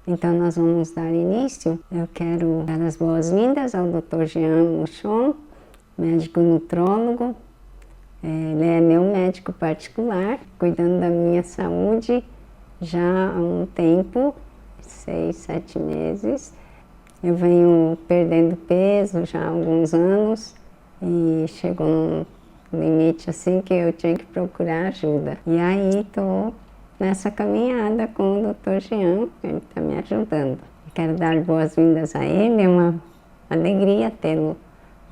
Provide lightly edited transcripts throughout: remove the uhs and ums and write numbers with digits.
Então nós vamos dar início. Eu quero dar as boas-vindas ao Dr. Jean Mouchon, médico nutrólogo. Ele é meu médico particular, cuidando da minha saúde já há um tempo, 6, 7 meses. Eu venho perdendo peso já há alguns anos e chegou num limite assim que eu tinha que procurar ajuda. E aí estou nessa caminhada com o Dr. Jean, ele está me ajudando. Quero dar boas-vindas a ele, é uma alegria tê-lo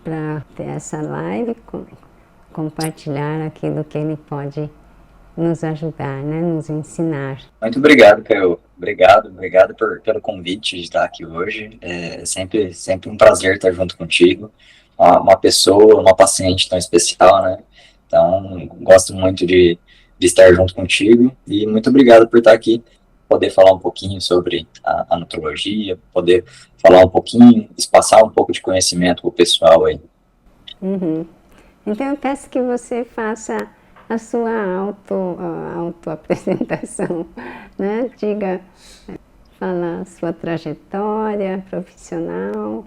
para ter essa live, compartilhar aquilo que ele pode nos ajudar, né, nos ensinar. Muito obrigado, Caio. Obrigado pelo convite de estar aqui hoje. É sempre um prazer estar junto contigo. Uma pessoa, uma paciente tão especial, né? Então, gosto muito de estar junto contigo e muito obrigado por estar aqui, poder falar um pouquinho sobre a nutrologia, poder falar um pouquinho, espaçar um pouco de conhecimento para o pessoal aí. Uhum. Então, eu peço que você faça a sua auto-apresentação, né? Diga, fala a sua trajetória profissional.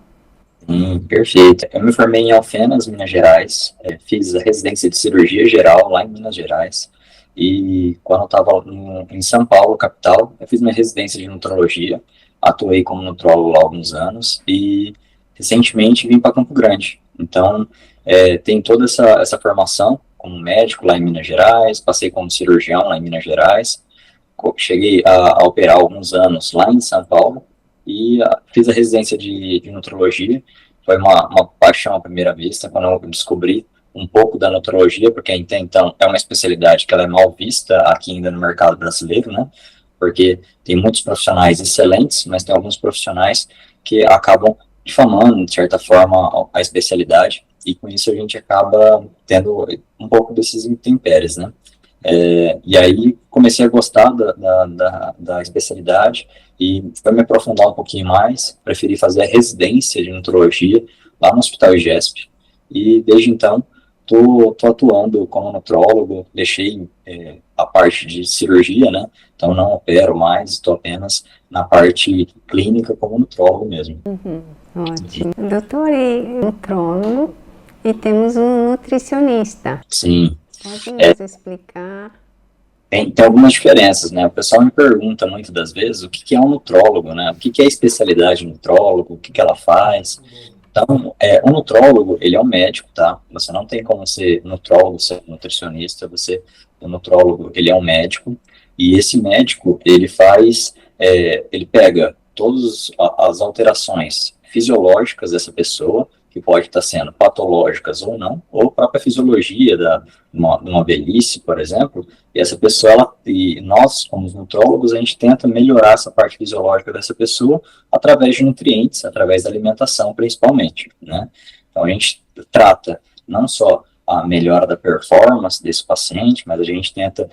Perfeito. Eu me formei em Alfenas, Minas Gerais, fiz a residência de cirurgia geral lá em Minas Gerais, e quando eu estava em São Paulo, capital, eu fiz minha residência de nutrologia, atuei como nutrólogo há alguns anos, e recentemente vim para Campo Grande. Então, tem toda essa formação como médico lá em Minas Gerais, passei como cirurgião lá em Minas Gerais, cheguei a operar alguns anos lá em São Paulo, e fiz a residência de nutrologia. Foi uma paixão à primeira vista, quando eu descobri um pouco da nutrologia, porque até então é uma especialidade que ela é mal vista aqui ainda no mercado brasileiro, né? Porque tem muitos profissionais excelentes, mas tem alguns profissionais que acabam difamando, de certa forma, a especialidade, e com isso a gente acaba tendo um pouco desses intempéries, né? E aí comecei a gostar da especialidade e foi me aprofundar um pouquinho mais, preferi fazer a residência de nutrologia lá no Hospital IGESP, e desde então tô atuando como nutrólogo, deixei a parte de cirurgia, né? Então não opero mais, estou apenas na parte clínica como nutrólogo mesmo. Ótimo. Doutor e nutrólogo, e temos um nutricionista. Sim. Pode nos explicar? Tem algumas diferenças, né? O pessoal me pergunta muitas das vezes o que é um nutrólogo, né? O que é a especialidade do nutrólogo, o que ela faz. Então, o nutrólogo, ele é um médico, tá? Você não tem como ser nutrólogo, ser nutricionista, o nutrólogo, ele é um médico, e esse médico, ele pega todas as alterações fisiológicas dessa pessoa, que pode estar sendo patológicas ou não, ou a própria fisiologia de uma velhice, por exemplo, e essa pessoa, e nós, como nutrólogos, a gente tenta melhorar essa parte fisiológica dessa pessoa através de nutrientes, através da alimentação, principalmente, né? Então, a gente trata não só a melhora da performance desse paciente, mas a gente tenta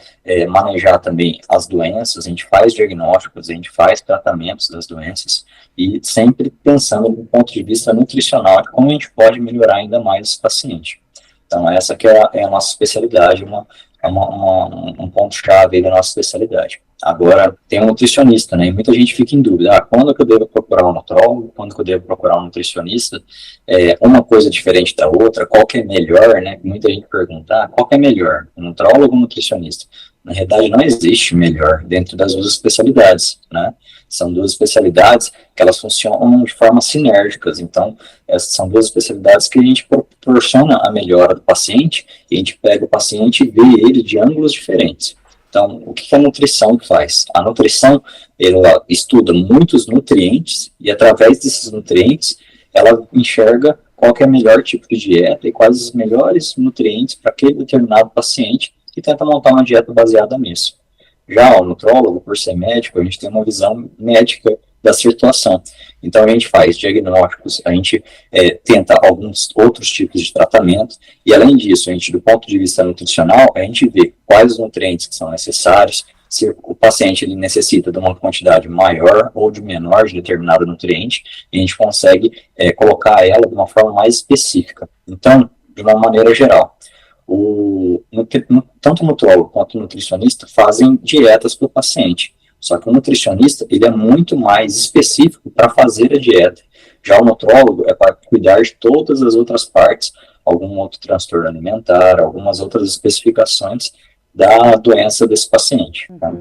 manejar também as doenças, a gente faz diagnósticos, a gente faz tratamentos das doenças, e sempre pensando do ponto de vista nutricional, de como a gente pode melhorar ainda mais esse paciente. Então, essa que é a nossa especialidade, um ponto-chave da nossa especialidade. Agora, tem um nutricionista, né? E muita gente fica em dúvida, quando que eu devo procurar um nutrólogo, quando que eu devo procurar um nutricionista, uma coisa diferente da outra, qual que é melhor, né? Muita gente pergunta, qual que é melhor, um nutrólogo ou um nutricionista? Na realidade, não existe melhor dentro das duas especialidades, né? São duas especialidades que elas funcionam de forma sinérgicas, então, essas são duas especialidades que a gente proporciona a melhora do paciente, e a gente pega o paciente e vê ele de ângulos diferentes. Então, o que a nutrição faz? A nutrição, ela estuda muitos nutrientes, e através desses nutrientes, ela enxerga qual que é o melhor tipo de dieta e quais os melhores nutrientes para aquele determinado paciente, e tenta montar uma dieta baseada nisso. Já o nutrólogo, por ser médico, a gente tem uma visão médica da situação. Então, a gente faz diagnósticos, a gente tenta alguns outros tipos de tratamento, e além disso, a gente, do ponto de vista nutricional, a gente vê quais os nutrientes que são necessários, se o paciente ele necessita de uma quantidade maior ou de menor de determinado nutriente, e a gente consegue colocar ela de uma forma mais específica. Então, de uma maneira geral, tanto o nutrólogo quanto o nutricionista fazem dietas para o paciente. Só que o nutricionista, ele é muito mais específico para fazer a dieta. Já o nutrólogo é para cuidar de todas as outras partes, algum outro transtorno alimentar, algumas outras especificações da doença desse paciente. Então,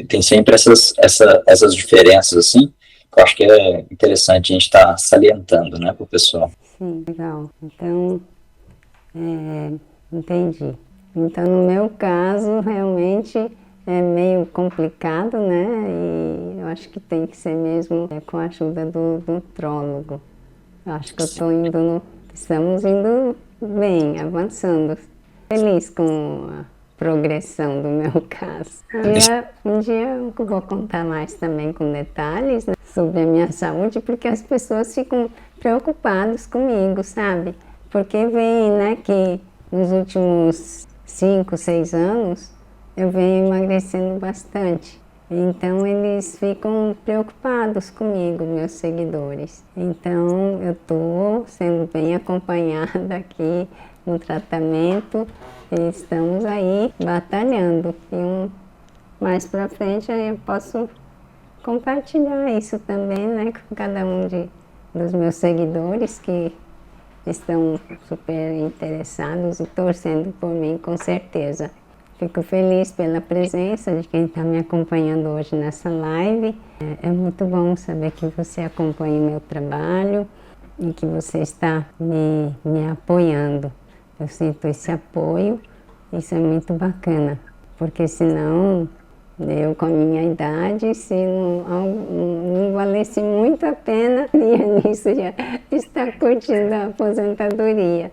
tem sempre essas diferenças, assim, que eu acho que é interessante a gente estar salientando, né, para o pessoal. Sim, legal. Então, entendi. Então, no meu caso, realmente é meio complicado, né? E eu acho que tem que ser mesmo com a ajuda do nutrólogo. Eu acho que estamos indo bem, avançando. Feliz com a progressão do meu caso. Um dia eu vou contar mais também com detalhes, né, sobre a minha saúde, porque as pessoas ficam preocupadas comigo, sabe? Porque veem, né, que nos últimos 5, 6 anos eu venho emagrecendo bastante. Então eles ficam preocupados comigo, meus seguidores. Então eu estou sendo bem acompanhada aqui no tratamento e estamos aí batalhando. E mais para frente aí eu posso compartilhar isso também, né, com cada um dos meus seguidores que estão super interessados e torcendo por mim, com certeza. Fico feliz pela presença de quem está me acompanhando hoje nessa live. É muito bom saber que você acompanha o meu trabalho e que você está me apoiando. Eu sinto esse apoio, isso é muito bacana, porque senão eu com a minha idade, se não valesse muito a pena, nisso já está curtindo a aposentadoria.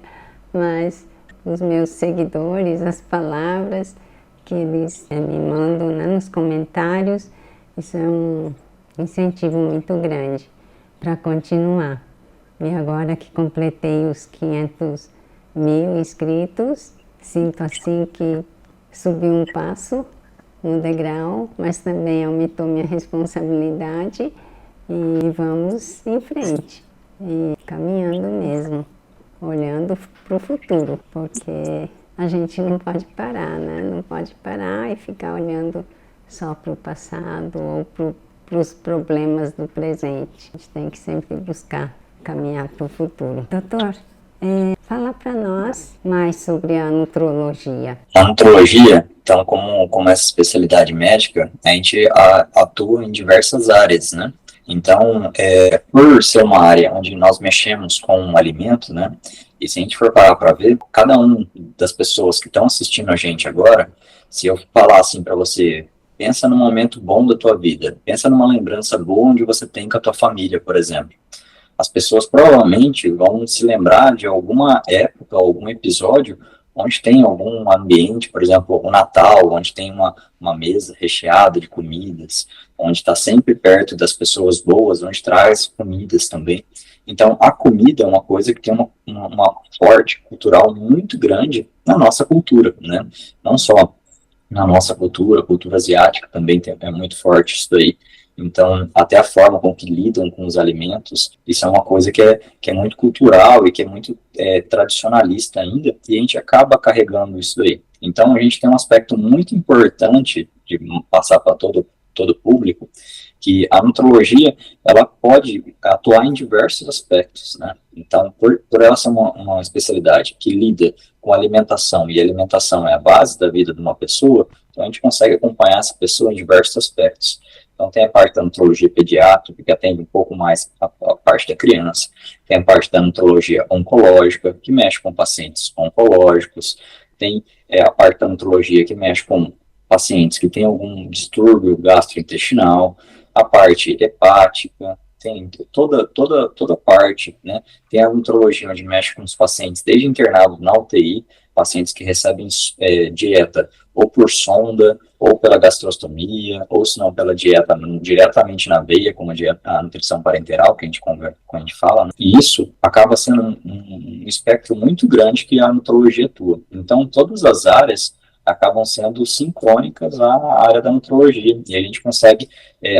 Mas os meus seguidores, as palavras que eles me mandam, né, nos comentários, isso é um incentivo muito grande para continuar. E agora que completei os 500.000 inscritos, sinto assim que subi um passo no degrau, mas também aumentou minha responsabilidade e vamos em frente, e caminhando mesmo, olhando para o futuro, porque a gente não pode parar, né? Não pode parar e ficar olhando só para o passado ou para os problemas do presente. A gente tem que sempre buscar caminhar para o futuro. Doutor, fala para nós mais sobre a nutrologia. A nutrologia, então, como essa especialidade médica, a gente atua em diversas áreas, né? Então, por ser uma área onde nós mexemos com o alimento, né? E se a gente for parar para ver, cada um das pessoas que estão assistindo a gente agora, se eu falar assim para você, pensa num momento bom da tua vida, pensa numa lembrança boa onde você tem com a tua família, por exemplo. As pessoas provavelmente vão se lembrar de alguma época, algum episódio onde tem algum ambiente, por exemplo, o Natal, onde tem uma mesa recheada de comidas, onde está sempre perto das pessoas boas, onde traz comidas também. Então, a comida é uma coisa que tem uma forte cultural muito grande na nossa cultura, né? Não só na nossa cultura, cultura asiática também é muito forte isso daí. Então, até a forma com que lidam com os alimentos, isso é uma coisa que é muito cultural e que é muito tradicionalista ainda, e a gente acaba carregando isso daí. Então, a gente tem um aspecto muito importante de passar para todo público, que a nutrologia, ela pode atuar em diversos aspectos, né? Então, por ela ser uma especialidade que lida com alimentação, e a alimentação é a base da vida de uma pessoa, então a gente consegue acompanhar essa pessoa em diversos aspectos. Então, tem a parte da nutrologia pediátrica, que atende um pouco mais a parte da criança. Tem a parte da nutrologia oncológica, que mexe com pacientes oncológicos. Tem a parte da nutrologia que mexe com pacientes que têm algum distúrbio gastrointestinal. A parte hepática, tem toda parte, né? Tem a nutrologia onde mexe com os pacientes desde internados na UTI, pacientes que recebem dieta ou por sonda, ou pela gastrostomia, ou se não pela dieta diretamente na veia, como a nutrição parenteral, que a gente fala, né? E isso acaba sendo um espectro muito grande que a nutrologia atua. Então, todas as áreas acabam sendo sincrônicas à área da nutrologia, e a gente consegue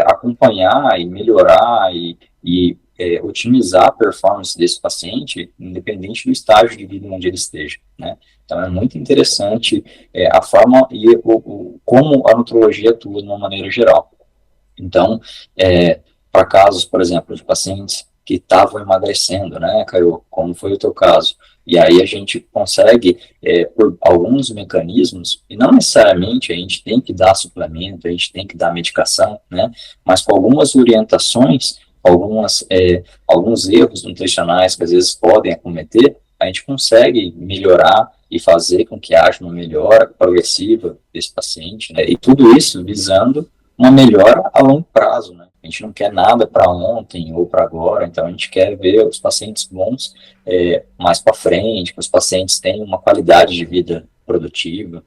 acompanhar e melhorar e otimizar a performance desse paciente, independente do estágio de vida onde ele esteja, né? Então, é muito interessante a forma e como a nutrologia atua de uma maneira geral. Então, para casos, por exemplo, de pacientes que estavam emagrecendo, né, Caio, como foi o teu caso, e aí a gente consegue, por alguns mecanismos, e não necessariamente a gente tem que dar suplemento, a gente tem que dar medicação, né, mas com algumas orientações, alguns erros nutricionais que às vezes podem acometer, a gente consegue melhorar e fazer com que haja uma melhora progressiva desse paciente, né, e tudo isso visando uma melhora a longo prazo, né? A gente não quer nada para ontem ou para agora, então a gente quer ver os pacientes bons mais para frente, que os pacientes tenham uma qualidade de vida produtiva.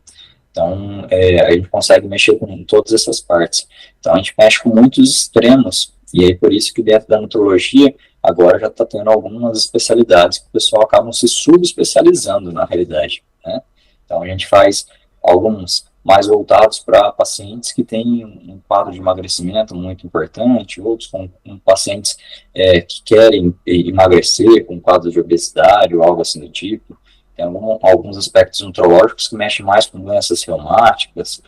Então, a gente consegue mexer com todas essas partes. Então, a gente mexe com muitos extremos, e aí por isso que dentro da nutrologia, agora já está tendo algumas especialidades que o pessoal acaba se subespecializando na realidade, né? Então, a gente faz alguns mais voltados para pacientes que têm um quadro de emagrecimento muito importante, outros com pacientes que querem emagrecer, com quadro de obesidade ou algo assim do tipo. Tem alguns aspectos nutrológicos que mexem mais com doenças reumáticas,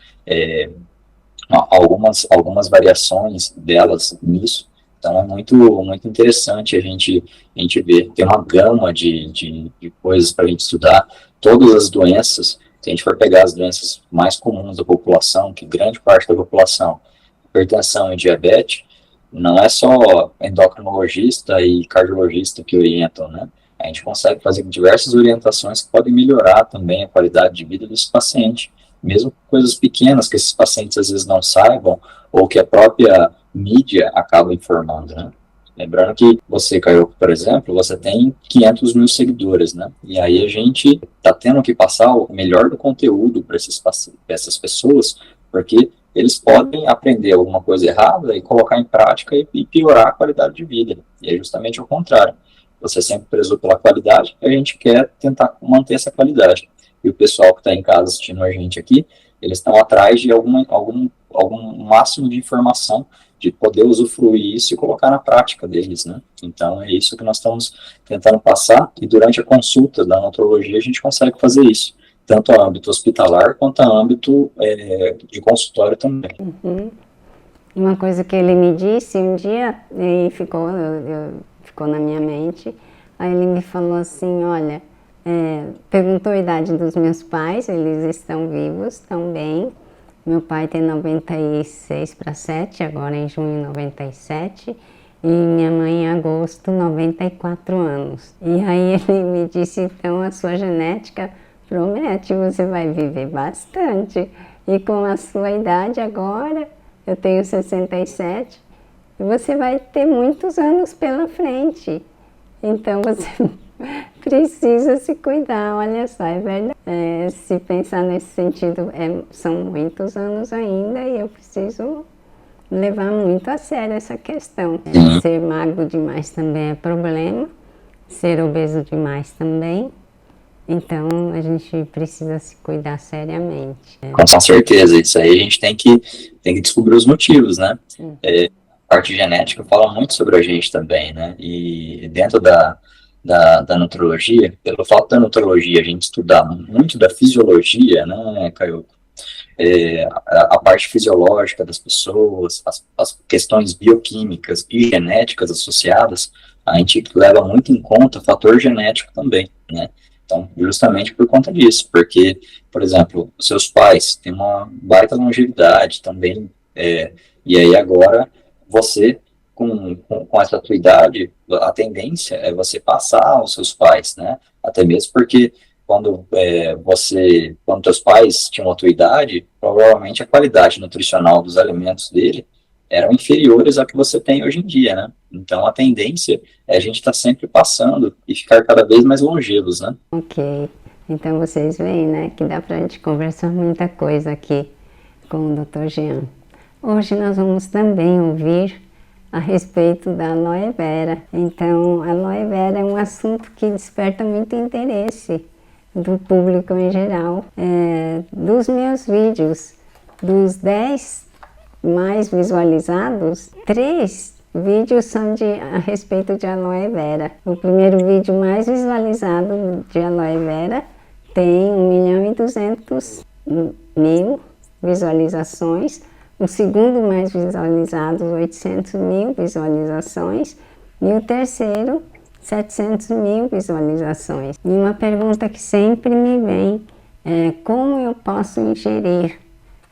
algumas variações delas nisso. Então é muito interessante a gente ver, tem uma gama de coisas para a gente estudar, todas as doenças. Se a gente for pegar as doenças mais comuns da população, que grande parte da população, hipertensão e diabetes, não é só endocrinologista e cardiologista que orientam, né? A gente consegue fazer diversas orientações que podem melhorar também a qualidade de vida desse paciente, mesmo coisas pequenas que esses pacientes às vezes não saibam, ou que a própria mídia acaba informando, né? Lembrando que você, Caio, por exemplo, você tem 500 mil seguidores, né? E aí a gente está tendo que passar o melhor do conteúdo para essas pessoas, porque eles podem aprender alguma coisa errada e colocar em prática e piorar a qualidade de vida. E é justamente o contrário. Você sempre prezou pela qualidade, e a gente quer tentar manter essa qualidade. E o pessoal que está em casa assistindo a gente aqui, eles estão atrás de algum máximo de informação, de poder usufruir isso e colocar na prática deles, né? Então, é isso que nós estamos tentando passar, e durante a consulta da nutrologia a gente consegue fazer isso, tanto a âmbito hospitalar quanto a âmbito de consultório também. Uhum. Uma coisa que ele me disse um dia, e ficou na minha mente, aí ele me falou assim, olha, perguntou a idade dos meus pais, eles estão vivos, estão bem. Meu pai tem 96 para 7, agora em junho 97, e minha mãe em agosto 94 anos. E aí ele me disse, então a sua genética promete, você vai viver bastante. E com a sua idade agora, eu tenho 67, você vai ter muitos anos pela frente. Então você precisa se cuidar, olha só, é verdade. Se pensar nesse sentido, são muitos anos ainda e eu preciso levar muito a sério essa questão. Ser magro demais também é problema, ser obeso demais também. Então a gente precisa se cuidar seriamente. Com certeza, isso aí a gente tem que descobrir os motivos, né? A parte genética fala muito sobre a gente também, né? E dentro da nutrologia, pelo fato da nutrologia a gente estudar muito da fisiologia, né, Caio? A parte fisiológica das pessoas, as questões bioquímicas e genéticas associadas, a gente leva muito em conta o fator genético também, né? Então, justamente por conta disso, porque, por exemplo, seus pais têm uma baita longevidade também, e aí agora você, com essa tua idade, a tendência é você passar aos seus pais, né? Até mesmo porque quando teus pais tinham a tua idade, provavelmente a qualidade nutricional dos alimentos dele eram inferiores à que você tem hoje em dia, né? Então a tendência é a gente estar sempre passando e ficar cada vez mais longevos, né? Ok, então vocês veem, né, que dá pra gente conversar muita coisa aqui com o Dr. Jean. Hoje nós vamos também ouvir a respeito da aloe vera. Então, a aloe vera é um assunto que desperta muito interesse do público em geral. Dos meus vídeos, dos 10 mais visualizados, 3 vídeos são a respeito de aloe vera. O primeiro vídeo mais visualizado de aloe vera tem 1.200.000 visualizações. O segundo mais visualizado, 800.000 visualizações. E o terceiro, 700.000 visualizações. E uma pergunta que sempre me vem é como eu posso ingerir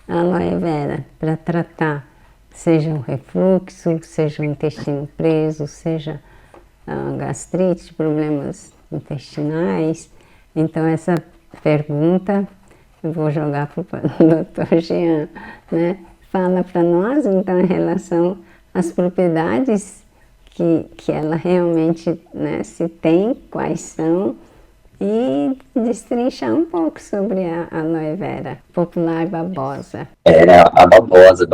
a aloe vera para tratar, seja um refluxo, seja um intestino preso, seja gastrite, problemas intestinais. Então essa pergunta eu vou jogar para o Dr. Jean, né? Fala para nós então em relação às propriedades que ela realmente, né, se tem, quais são, e destrinchar um pouco sobre a aloe vera, popular babosa. A babosa,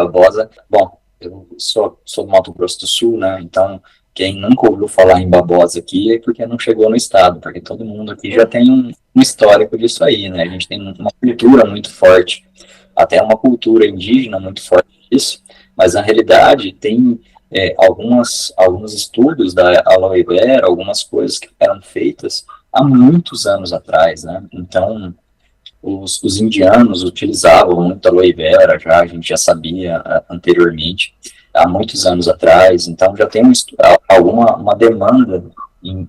bom, eu sou do Mato Grosso do Sul, né, então quem nunca ouviu falar em babosa aqui é porque não chegou no estado, porque todo mundo aqui já tem um histórico disso aí, né, a gente tem uma cultura muito forte, até uma cultura indígena muito forte disso, mas na realidade tem alguns estudos da aloe vera, algumas coisas que eram feitas há muitos anos atrás, né? Então, os indianos utilizavam muito aloe vera, a gente já sabia anteriormente, há muitos anos atrás, então já tem uma demanda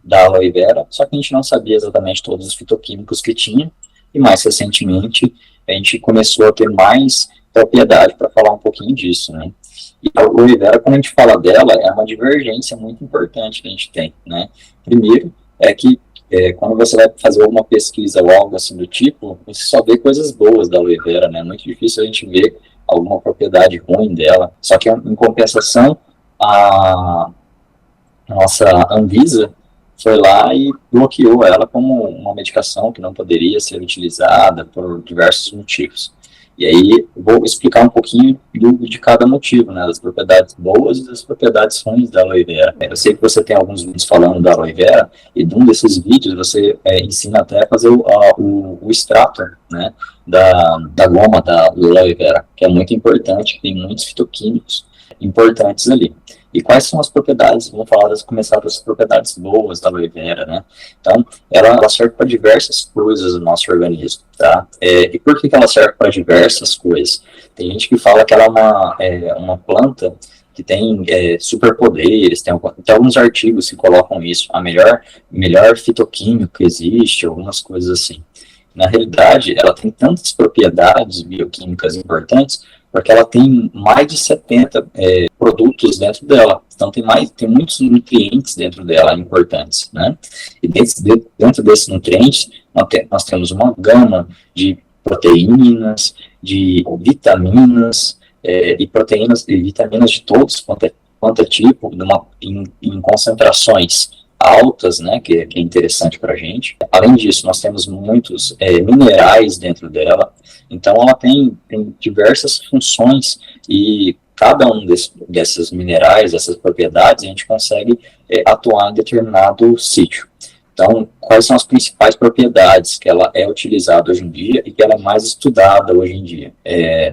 da aloe vera, só que a gente não sabia exatamente todos os fitoquímicos que tinha, e mais recentemente a gente começou a ter mais propriedade para falar um pouquinho disso, né? E a aloe vera, quando a gente fala dela, é uma divergência muito importante que a gente tem, né? Primeiro, é que quando você vai fazer alguma pesquisa ou algo assim do tipo, você só vê coisas boas da aloe vera, né? É muito difícil a gente ver alguma propriedade ruim dela. Só que, em compensação, a nossa Anvisa foi lá e bloqueou ela como uma medicação que não poderia ser utilizada por diversos motivos. E aí, vou explicar um pouquinho de cada motivo, né, das propriedades boas e das propriedades ruins da aloe vera. Eu sei que você tem alguns vídeos falando da aloe vera, e num desses vídeos você ensina até a fazer o extrato, né, da goma da aloe vera, que é muito importante, tem muitos fitoquímicos importantes ali. E quais são as propriedades? Vamos começar das propriedades boas da aloe vera, né? Então, ela serve para diversas coisas no nosso organismo, tá? E por que ela serve para diversas coisas? Tem gente que fala que ela é uma planta que tem superpoderes, tem alguns artigos que colocam isso, a melhor fitoquímico que existe, algumas coisas assim. Na realidade, ela tem tantas propriedades bioquímicas importantes, porque ela tem mais de 70 produtos dentro dela. Então, tem muitos nutrientes dentro dela importantes, né? E dentro desses nutrientes, nós temos uma gama de proteínas, de vitaminas, e proteínas e vitaminas de todos quanto é tipo, em concentrações altas, né, que é interessante para a gente. Além disso, nós temos muitos minerais dentro dela, então ela tem diversas funções e cada um desses minerais, dessas propriedades, a gente consegue atuar em determinado sítio. Então, quais são as principais propriedades que ela é utilizada hoje em dia e que ela é mais estudada hoje em dia?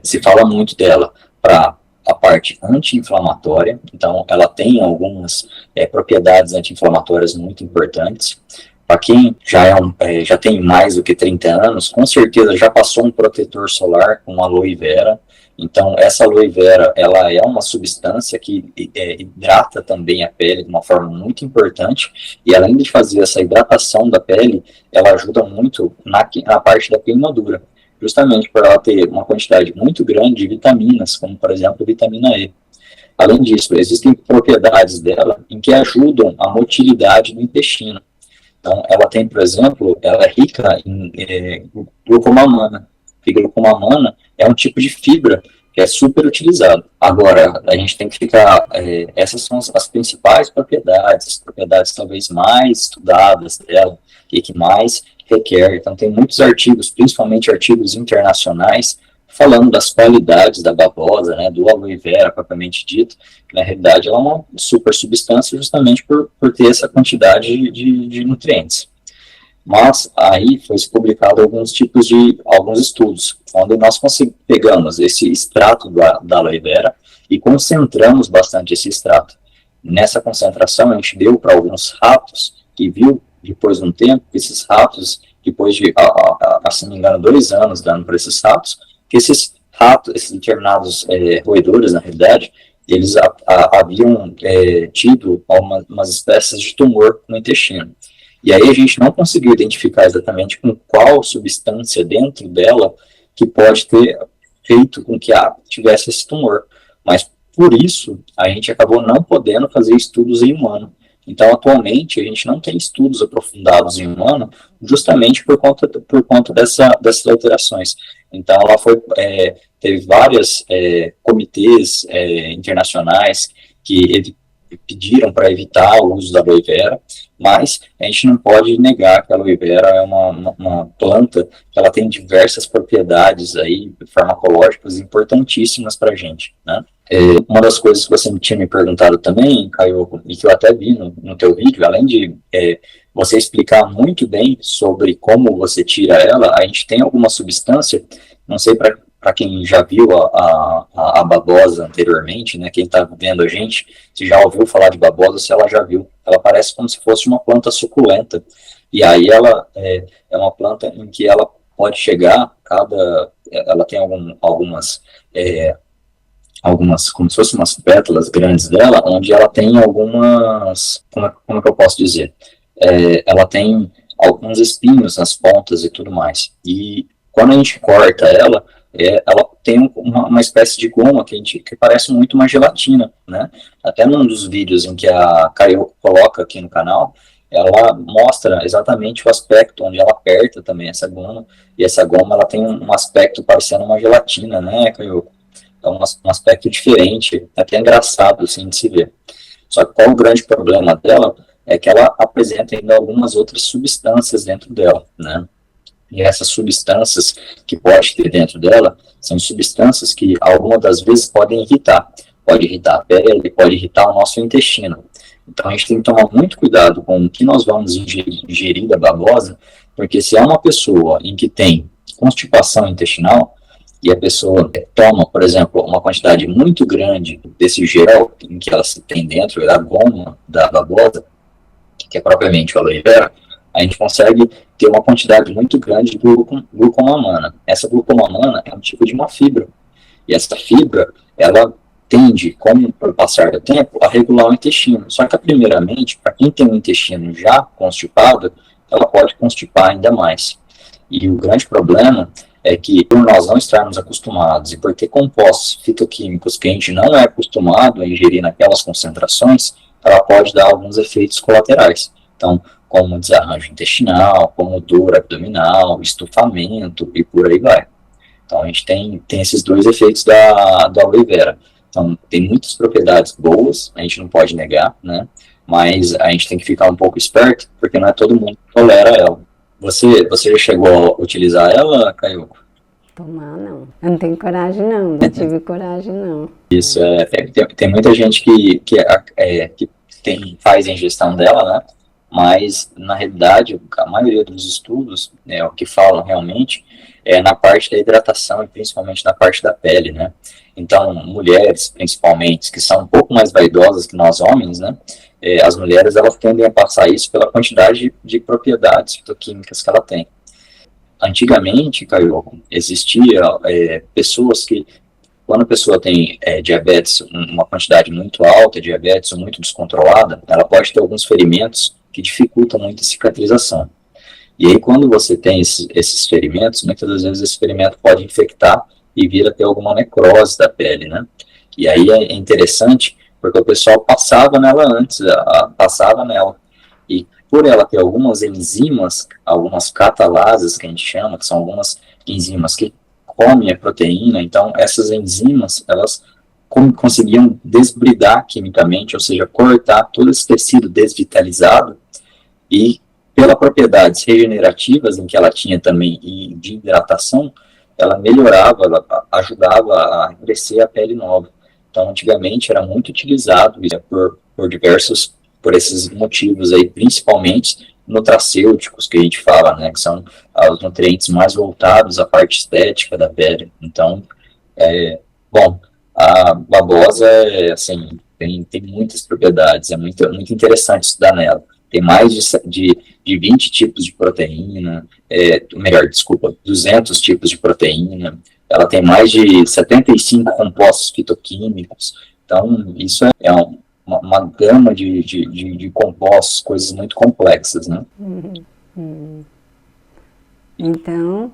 Se fala muito dela para a parte anti-inflamatória, então ela tem algumas propriedades anti-inflamatórias muito importantes. Para quem já tem mais do que 30 anos, com certeza já passou um protetor solar com aloe vera. Então, essa aloe vera, ela é uma substância que hidrata também a pele de uma forma muito importante, e além de fazer essa hidratação da pele, ela ajuda muito na parte da queimadura, justamente por ela ter uma quantidade muito grande de vitaminas, como, por exemplo, vitamina E. Além disso, existem propriedades dela em que ajudam a motilidade do intestino. Então, ela tem, por exemplo, ela é rica em glucomamana. E glucomamana é um tipo de fibra que é super utilizado. Agora, a gente tem que ficar... essas são as principais propriedades, as propriedades talvez mais estudadas dela e que mais requer. Então, tem muitos artigos, principalmente artigos internacionais, falando das qualidades da babosa, né, do aloe vera, propriamente dito, que na realidade ela é uma super substância justamente por ter essa quantidade de nutrientes. Mas aí foi publicado alguns estudos, onde nós pegamos esse extrato da aloe vera e concentramos bastante esse extrato. Nessa concentração, a gente deu para alguns ratos e viu, depois de um tempo, que esses ratos, depois de, se não me engano, 2 anos dando para esses ratos, que esses ratos, esses determinados roedores, na realidade, eles haviam tido umas espécies de tumor no intestino. E aí a gente não conseguiu identificar exatamente com qual substância dentro dela que pode ter feito com que tivesse esse tumor. Mas por isso a gente acabou não podendo fazer estudos em humano. Então atualmente a gente não tem estudos aprofundados em humano justamente por conta dessas alterações. Então ela teve vários comitês internacionais que pediram para evitar o uso da aloe vera, mas a gente não pode negar que a aloe vera é uma planta que ela tem diversas propriedades aí farmacológicas importantíssimas para a gente, né? Uma das coisas que você tinha me perguntado também, Caio, e que eu até vi no teu vídeo, além de você explicar muito bem sobre como você tira ela, a gente tem alguma substância, não sei para quem já viu a babosa anteriormente, né, quem está vendo a gente, se já ouviu falar de babosa, se ela já viu. Ela parece como se fosse uma planta suculenta. E aí ela é uma planta em que ela pode chegar, ela tem algumas, como se fossem umas pétalas grandes dela, onde ela tem algumas, como é que eu posso dizer? Ela tem alguns espinhos nas pontas e tudo mais. E quando a gente corta ela tem uma espécie de goma que parece muito uma gelatina, né? Até num dos vídeos em que a Caio coloca aqui no canal, ela mostra exatamente o aspecto onde ela aperta também essa goma, e essa goma ela tem um aspecto parecendo uma gelatina, né, Caio? É um aspecto diferente, até engraçado assim de se ver. Só que qual o grande problema dela é que ela apresenta ainda algumas outras substâncias dentro dela, né? E essas substâncias que pode ter dentro dela são substâncias que algumas das vezes podem irritar. Pode irritar a pele, pode irritar o nosso intestino. Então a gente tem que tomar muito cuidado com o que nós vamos ingerir da babosa, porque se é uma pessoa em que tem constipação intestinal, e a pessoa toma, por exemplo, uma quantidade muito grande desse gel em que ela se tem dentro da goma da babosa, que é propriamente o aloe vera, a gente consegue ter uma quantidade muito grande de glucomamana. Essa glucomamana é um tipo de uma fibra. E essa fibra, ela tende, com o passar do tempo, a regular o intestino. Só que, primeiramente, para quem tem um intestino já constipado, ela pode constipar ainda mais. E o grande problema é que, por nós não estarmos acostumados e por ter compostos fitoquímicos que a gente não é acostumado a ingerir naquelas concentrações, ela pode dar alguns efeitos colaterais. Então, como desarranjo intestinal, como dor abdominal, estufamento e por aí vai. Então, a gente tem esses dois efeitos da aloe vera. Então, tem muitas propriedades boas, a gente não pode negar, né? Mas a gente tem que ficar um pouco esperto, porque não é todo mundo que tolera ela. Você já chegou a utilizar ela, Caio? Tomar, não. Eu não tenho coragem, não. Não tive coragem, não. Isso, tem muita gente que faz a ingestão dela, né? Mas, na realidade, a maioria dos estudos, né, o que falam realmente, é na parte da hidratação e principalmente na parte da pele, né? Então, mulheres, principalmente, que são um pouco mais vaidosas que nós homens, né? As mulheres, elas tendem a passar isso pela quantidade de propriedades fitoquímicas que ela tem. Antigamente, Caio, existia pessoas que, quando a pessoa tem diabetes, uma quantidade muito alta de diabetes ou muito descontrolada, ela pode ter alguns ferimentos que dificultam muito a cicatrização. E aí, quando você tem esses ferimentos, muitas das vezes esse ferimento pode infectar e vir a ter alguma necrose da pele, né? E aí é interessante, porque o pessoal passava nela antes, passava nela. E por ela ter algumas enzimas, algumas catalases que a gente chama, que são algumas enzimas que comem a proteína, então essas enzimas, elas conseguiam desbridar quimicamente, ou seja, cortar todo esse tecido desvitalizado e, pelas propriedades regenerativas em que ela tinha também e de hidratação, ela melhorava, ela ajudava a crescer a pele nova. Então, antigamente era muito utilizado por esses motivos aí, principalmente nutracêuticos que a gente fala, né, que são os nutrientes mais voltados à parte estética da pele. Então, bom, a babosa assim, tem muitas propriedades, é muito interessante estudar nela. Tem mais de 20 tipos de proteína, melhor, desculpa, 200 tipos de proteína, ela tem mais de 75 compostos fitoquímicos, então isso é uma gama de compostos, coisas muito complexas, né? Então,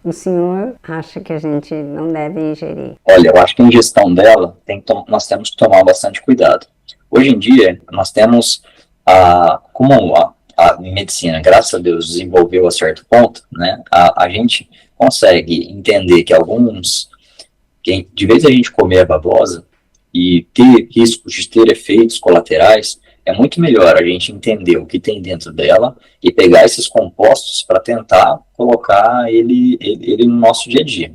o senhor acha que a gente não deve ingerir? Olha, eu acho que a ingestão dela, nós temos que tomar bastante cuidado. Hoje em dia, nós temos, como a medicina, graças a Deus, desenvolveu a certo ponto, né, a gente consegue entender que de vez a gente comer a babosa e ter riscos de ter efeitos colaterais, é muito melhor a gente entender o que tem dentro dela e pegar esses compostos para tentar colocar ele no nosso dia a dia.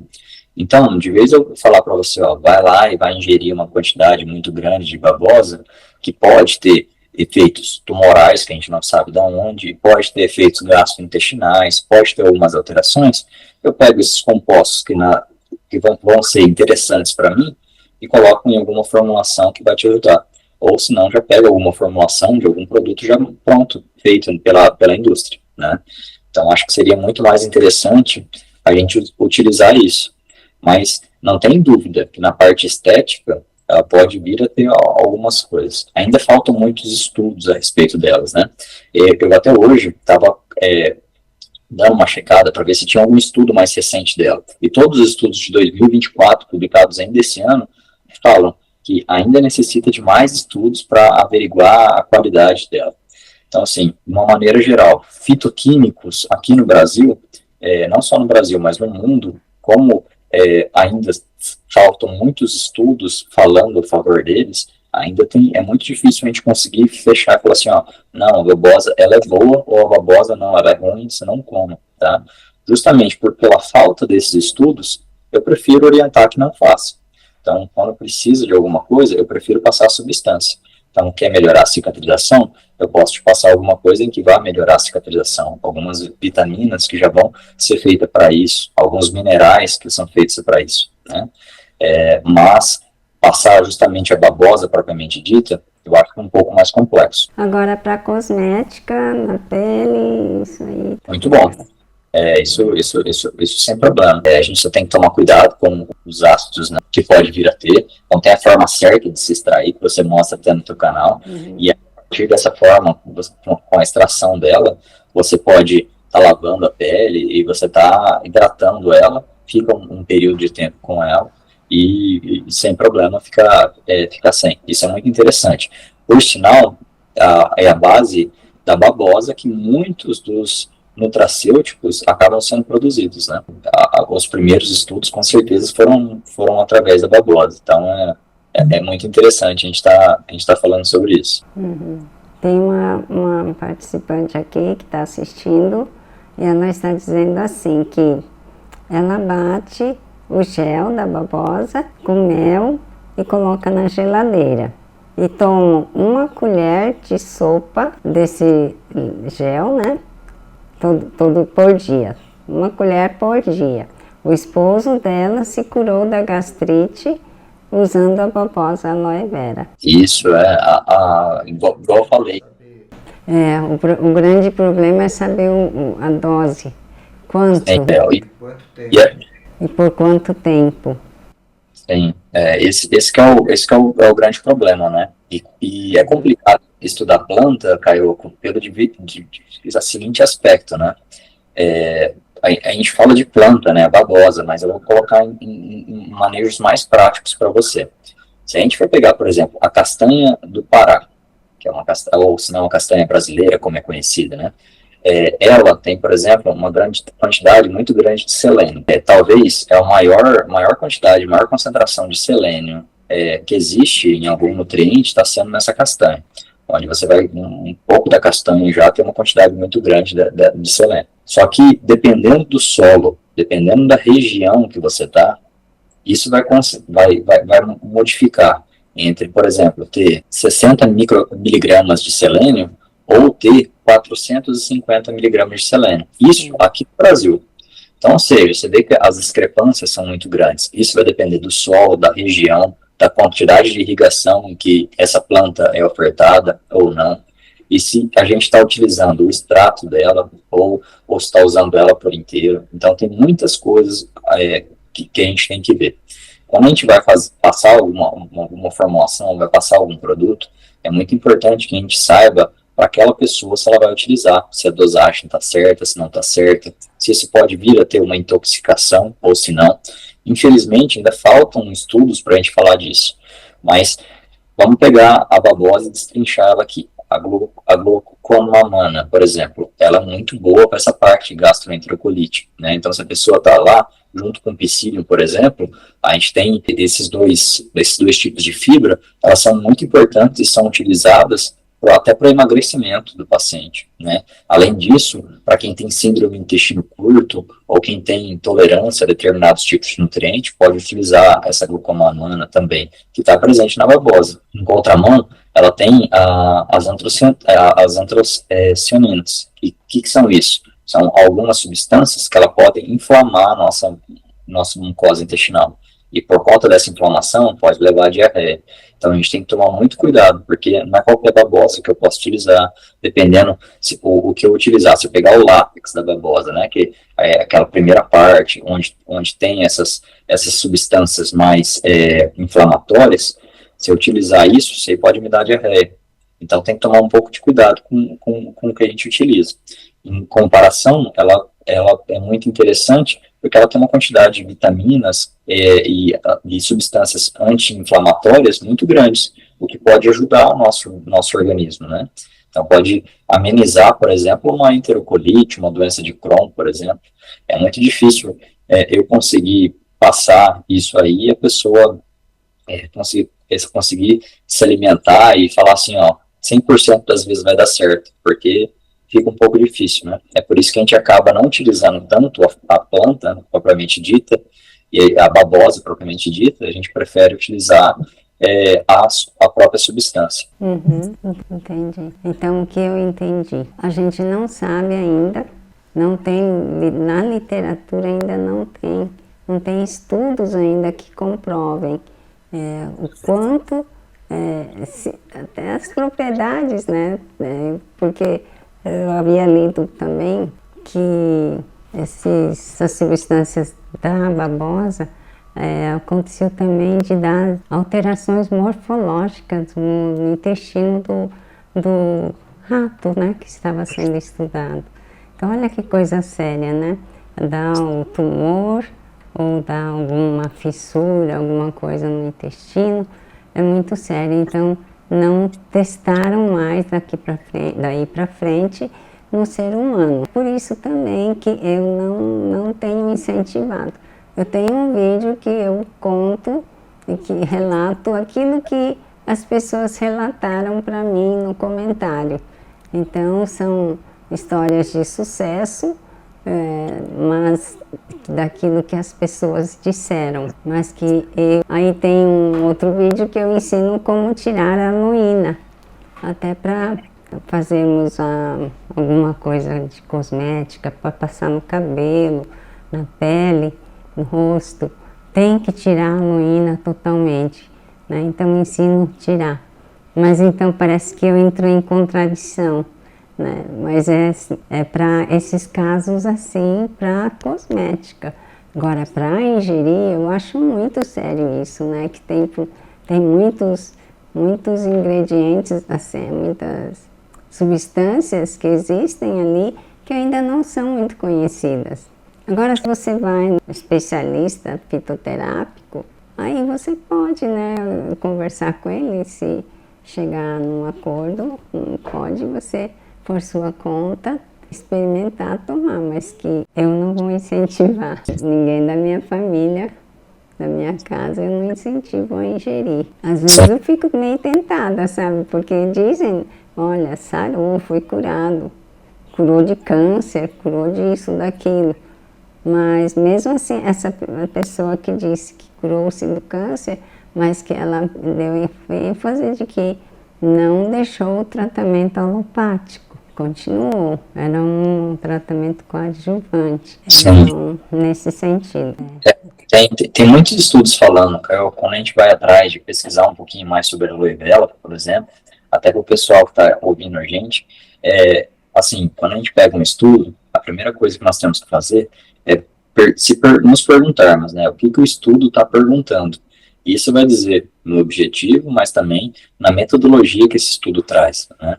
Então, de vez eu falar para você, ó, vai lá e vai ingerir uma quantidade muito grande de babosa, que pode ter efeitos tumorais, que a gente não sabe de onde, pode ter efeitos gastrointestinais, pode ter algumas alterações, eu pego esses compostos que vão ser interessantes para mim e coloco em alguma formulação que vai te ajudar. Ou se não, já pega alguma formulação de algum produto já pronto, feito pela indústria, né? Então, acho que seria muito mais interessante a gente utilizar isso. Mas não tem dúvida que na parte estética, ela pode vir a ter algumas coisas. Ainda faltam muitos estudos a respeito delas, né? Eu até hoje estava dando uma checada para ver se tinha algum estudo mais recente dela. E todos os estudos de 2024, publicados ainda esse ano, falam que ainda necessita de mais estudos para averiguar a qualidade dela. Então, assim, de uma maneira geral, fitoquímicos aqui no Brasil, não só no Brasil, mas no mundo, como ainda faltam muitos estudos falando a favor deles, ainda é muito difícil a gente conseguir fechar e falar assim, ó, não, a babosa, ela é boa, ou a babosa, não, ela é ruim, você não come, tá? Justamente pela falta desses estudos, eu prefiro orientar que não faça. Então, quando precisa de alguma coisa, eu prefiro passar a substância. Então, quer melhorar a cicatrização? Eu posso te passar alguma coisa em que vai melhorar a cicatrização. Algumas vitaminas que já vão ser feitas para isso. Alguns minerais que são feitos para isso, né? Mas passar justamente a babosa propriamente dita, eu acho que é um pouco mais complexo. Agora, para cosmética, na pele, isso aí... Muito bom. Isso sem problema. A gente só tem que tomar cuidado com os ácidos, né, que pode vir a ter. Então tem a forma certa de se extrair, que você mostra até no teu canal. E a partir dessa forma, com a extração dela, você pode estar lavando a pele e você está hidratando ela, fica um período de tempo com ela e sem problema fica sem. Isso é muito interessante. Por sinal, é a base da babosa que muitos dos nutracêuticos acabam sendo produzidos, né? Os primeiros estudos, com certeza, foram através da babosa. Então, é muito interessante a gente tá falando sobre isso. Tem uma participante aqui que está assistindo e ela está dizendo assim que ela bate o gel da babosa com mel e coloca na geladeira e toma uma colher de sopa desse gel, né? Todo por dia, uma colher por dia. O esposo dela se curou da gastrite usando a babosa aloe vera. Isso, igual eu falei. O grande problema é saber a dose, quanto e por quanto tempo. Sim, esse que é o grande problema, né? E é complicado estudar planta, Caio, pelo a seguinte aspecto, né? A gente fala de planta, né? A babosa, mas eu vou colocar em manejos mais práticos para você. Se a gente for pegar, por exemplo, a castanha do Pará, que é uma castanha, ou se não, a castanha brasileira, como é conhecida, né? Ela tem, por exemplo, uma quantidade muito grande de selênio. Talvez a maior quantidade, maior concentração de selênio que existe em algum nutriente está sendo nessa castanha, onde você vai, um pouco da castanha já tem uma quantidade muito grande de selênio. Só que, dependendo do solo, dependendo da região que você está, isso vai modificar entre, por exemplo, ter 60 miligramas de selênio ou ter 450 miligramas de selênio. Isso aqui no Brasil. Então, ou seja, você vê que as discrepâncias são muito grandes. Isso vai depender do solo, da região. da quantidade de irrigação que essa planta é ofertada ou não, e se a gente está utilizando o extrato dela ou se está usando ela por inteiro. Então, tem muitas coisas que a gente tem que ver. Quando a gente vai passar alguma formulação, vai passar algum produto, é muito importante que a gente saiba para aquela pessoa se ela vai utilizar, se a dosagem está certa, se não está certa, se isso pode vir a ter uma intoxicação ou se não. Infelizmente, ainda faltam estudos para a gente falar disso, mas vamos pegar a babosa e destrinchar ela aqui. A glucosamina, por exemplo, ela é muito boa para essa parte gastroenterolite, né? Então, se a pessoa está lá, junto com o psyllium, por exemplo, a gente tem esses dois tipos de fibra, elas são muito importantes e são utilizadas até para emagrecimento do paciente, né? Além disso, para quem tem síndrome do intestino curto ou quem tem intolerância a determinados tipos de nutrientes, pode utilizar essa glucosamina também, que está presente na babosa. Em contramão, ela tem as antrocianinas. E o que são isso? São algumas substâncias que ela podem inflamar a nossa mucosa intestinal. E por conta dessa inflamação, pode levar a diarreia. Então, a gente tem que tomar muito cuidado, porque não é qualquer babosa que eu posso utilizar, dependendo o que eu utilizar. Se eu pegar o látex da babosa, né, que é aquela primeira parte, onde tem essas substâncias mais inflamatórias, se eu utilizar isso, você pode me dar diarreia. Então, tem que tomar um pouco de cuidado com o que a gente utiliza. Em comparação, ela é muito interessante, porque ela tem uma quantidade de vitaminas e substâncias anti-inflamatórias muito grandes, o que pode ajudar o nosso organismo, né? Então, pode amenizar, por exemplo, uma enterocolite, uma doença de Crohn, por exemplo. É muito difícil eu conseguir passar isso aí e a pessoa conseguir se alimentar e falar assim, ó, 100% das vezes vai dar certo, porque fica um pouco difícil, né? É por isso que a gente acaba não utilizando tanto a planta propriamente dita e a babosa propriamente dita, a gente prefere utilizar a própria substância. Uhum, entendi. Então, o que eu entendi? A gente não sabe ainda, não tem, na literatura ainda não tem estudos ainda que comprovem o quanto, até as propriedades, né? Porque eu havia lido também que essas substâncias da babosa aconteceu também de dar alterações morfológicas no intestino do rato, né, que estava sendo estudado. Então, olha que coisa séria, né? Dá um tumor ou dá alguma fissura, alguma coisa no intestino, é muito sério. Então, não testaram mais daí para frente no ser humano. Por isso também que eu não tenho incentivado. Eu tenho um vídeo que eu conto e que relato aquilo que as pessoas relataram para mim no comentário. Então, são histórias de sucesso, mas daquilo que as pessoas disseram. Mas que aí tem um outro vídeo que eu ensino como tirar a aloína, até para fazermos alguma coisa de cosmética, para passar no cabelo, na pele, no rosto. Tem que tirar a aloína totalmente, né? Então eu ensino a tirar. Mas então parece que eu entro em contradição, né? Mas é para esses casos assim, para cosmética. Agora, para ingerir, eu acho muito sério isso, né? Que tem muitos ingredientes, assim, muitas substâncias que existem ali que ainda não são muito conhecidas. Agora, se você vai no especialista fitoterápico, aí você pode, né, conversar com ele, se chegar num acordo, pode você, por sua conta, experimentar tomar, mas que eu não vou incentivar. Ninguém da minha família, da minha casa, eu não incentivo a ingerir. Às vezes eu fico meio tentada, sabe? Porque dizem, olha, sarou, foi curado, curou de câncer, curou disso, daquilo. Mas mesmo assim, essa pessoa que disse que curou-se do câncer, mas que ela deu ênfase de que não deixou o tratamento alopático, continuou, era um tratamento coadjuvante, então, nesse sentido. Tem muitos estudos falando, Caio, quando a gente vai atrás de pesquisar um pouquinho mais sobre a aloe vera, por exemplo, até para o pessoal que está ouvindo a gente, assim, quando a gente pega um estudo, a primeira coisa que nós temos que fazer é nos perguntarmos, né, o que o estudo está perguntando. Isso vai dizer no objetivo, mas também na metodologia que esse estudo traz, né?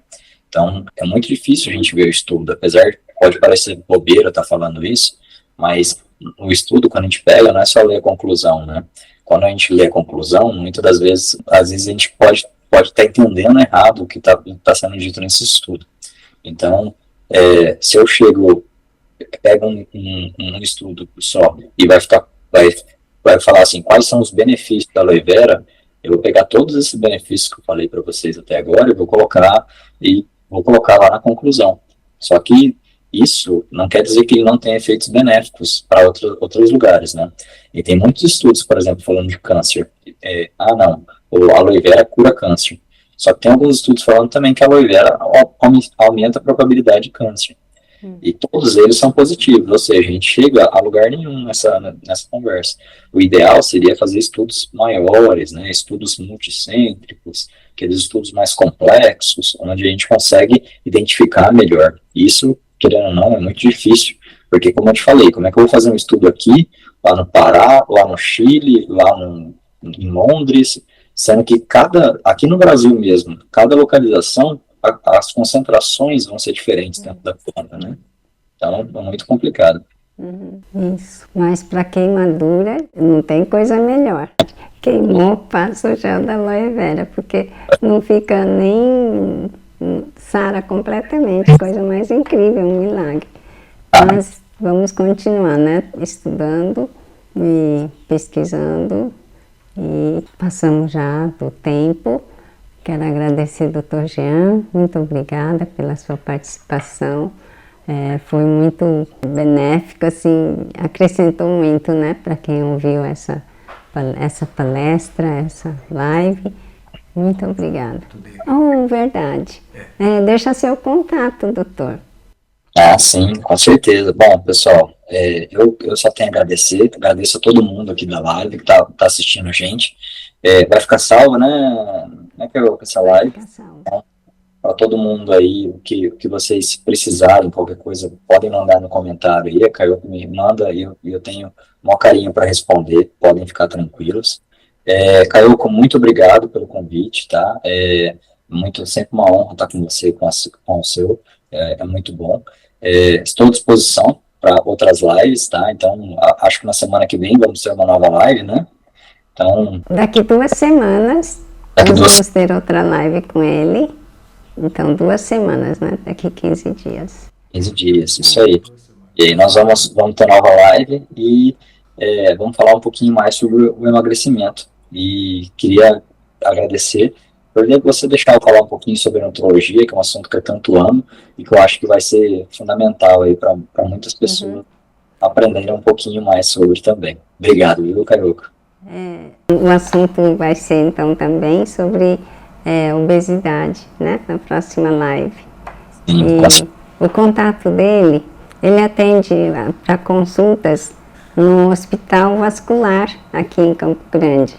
Então, é muito difícil a gente ver o estudo, apesar, pode parecer bobeira estar falando isso, mas o estudo, quando a gente pega, não é só ler a conclusão, né? Quando a gente lê a conclusão, muitas das vezes, às vezes a gente pode estar entendendo errado o que está sendo dito nesse estudo. Então, se eu pego um estudo só e vai falar assim, quais são os benefícios da aloe vera, eu vou pegar todos esses benefícios que eu falei para vocês até agora e vou colocar lá na conclusão. Só que isso não quer dizer que ele não tem efeitos benéficos para outros lugares, né? E tem muitos estudos, por exemplo, falando de câncer. Não, a aloe vera cura câncer. Só que tem alguns estudos falando também que a aloe vera aumenta a probabilidade de câncer. E todos eles são positivos, ou seja, a gente chega a lugar nenhum nessa conversa. O ideal seria fazer estudos maiores, né, estudos multicêntricos, aqueles estudos mais complexos, onde a gente consegue identificar melhor. Isso, querendo ou não, é muito difícil, porque como eu te falei, como é que eu vou fazer um estudo aqui, lá no Pará, lá no Chile, em Londres, sendo que aqui no Brasil mesmo, cada localização, as concentrações vão ser diferentes dentro da planta, né? Então, é muito complicado. Isso. Mas para queimadura, não tem coisa melhor. Queimou, passa o gel da aloe vera, porque não fica nem sara completamente. Coisa mais incrível, um milagre. Mas vamos continuar, né? Estudando e pesquisando. E passamos já do tempo. Quero agradecer, Dr. Jean, muito obrigada pela sua participação. Foi muito benéfico, assim, acrescentou muito, né, para quem ouviu essa palestra, essa live. Muito obrigada. Oh, verdade. Deixa seu contato, doutor. Sim, com certeza. Bom, pessoal, eu só tenho a agradecer, agradeço a todo mundo aqui da live que tá assistindo a gente. Vai ficar salvo, né? Como é que eu essa live? Para todo mundo aí, o que vocês precisarem, qualquer coisa, podem mandar no comentário aí, a Caio me manda e eu tenho o maior carinho para responder, podem ficar tranquilos. Caio, muito obrigado pelo convite, tá? Sempre uma honra estar com você, com o seu, é muito bom. Estou à disposição para outras lives, tá? Então, acho que na semana que vem vamos ter uma nova live, né? Então, daqui 2 semanas, vamos ter outra live com ele. Então, 2 semanas, né? Daqui 15 dias. 15 dias, isso aí. E aí nós vamos ter nova live e vamos falar um pouquinho mais sobre o emagrecimento. E queria agradecer por você deixar eu falar um pouquinho sobre a nutrologia, que é um assunto que eu tanto amo e que eu acho que vai ser fundamental aí para muitas pessoas aprenderem um pouquinho mais sobre também. Obrigado, viu, Carioca? O assunto vai ser, então, também sobre obesidade, né? Na próxima live. Sim, e o contato dele, ele atende para consultas no Hospital Vascular, aqui em Campo Grande.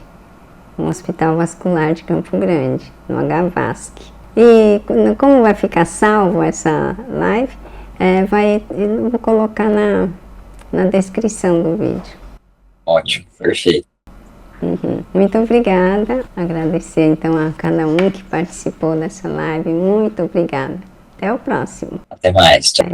No Hospital Vascular de Campo Grande, no HVASC. E como vai ficar salvo essa live, eu vou colocar na descrição do vídeo. Ótimo, perfeito. Muito obrigada. Agradecer então a cada um que participou dessa live. Muito obrigada. Até o próximo. Até mais. Tchau.